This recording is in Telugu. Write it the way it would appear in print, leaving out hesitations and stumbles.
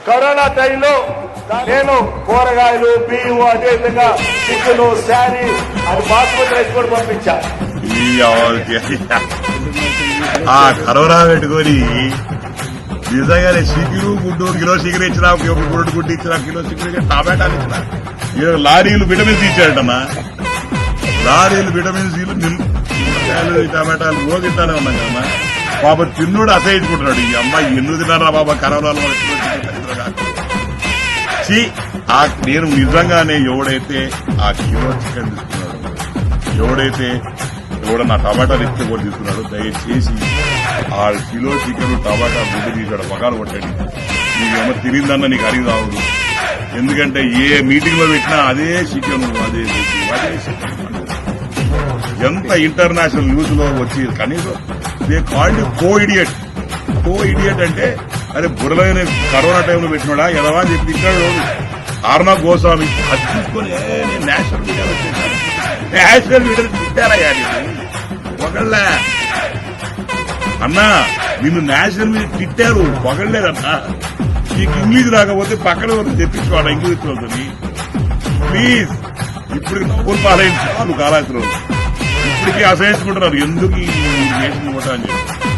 కరోనా టైంలో నేను కూరగాయలు బియ్యం అదేవిధంగా చికెన్ శారీ అది బాస్మతి రైస్ కూడా పంపించా. ఆ కరోనా పెట్టుకొని నిజంగానే చికెను గుడ్డు కిలో చికెన్ ఇచ్చినా గుడ్డు గుడ్డు ఇచ్చినా కిలో చికెన్ టమాటాలు ఇచ్చినా లారీలు విటమిన్స్ ఇచ్చాడమ్మా. లారీలు విటమిన్స్ టమాటాలు రోజు తింటానే ఉన్నాం కదమ్మా. బాబా తిన్నుడు అసహించుకుంటున్నాడు. ఈ అమ్మాయి ఎందుకు తిన్నారా బాబా కరోనాలో నేను నిజంగానే ఎవడైతే ఆ కిలో చికెన్ తీసుకున్నాడు, ఎవడ నా టమాటాలు ఇస్తే కూడా తీసుకున్నాడు, దయచేసి ఆ కిలో చికెన్ టమాటా గుడ్డు తీసాడు పగాలు కొట్టండి. నీకేమో తిరిగిందన్న నీకు అడిగి రావద్దు. ఎందుకంటే ఏ మీటింగ్ లో పెట్టినా అదే చికెన్ అదే చికెన్. ఎంత ఇంటర్నేషనల్ న్యూస్ లో వచ్చి కనీసం దే కాల్డ్ కో ఇడియట్ అంటే అరే బుర్రలైన కరోనా టైంలో పెట్టినాడా ఎదవా అని చెప్పి తిట్టాడు ఆర్నా గోస్వామి. అది తీసుకొని నేను నేషనల్ మీడియా వచ్చేసాను. నేషనల్ మీడియా తిట్టారయ్యా పొగళ్ళ అన్నా, నిన్ను నేషనల్ మీడియా తిట్టారు పొగళ్ళేదన్నా. నీకు ఇంగ్లీష్ రాకపోతే పక్కన వరకు తెప్పించుకోవాలా ఇంగ్లీష్ అవుతుంది ప్లీజ్. ఇప్పుడు నవ్వులు పాలైంది చాలు కాలాసులు. ఇప్పటికీ అసహించుకుంటున్నారు ఎందుకు ఈ దేశం ఇవ్వటం అని చెప్పి.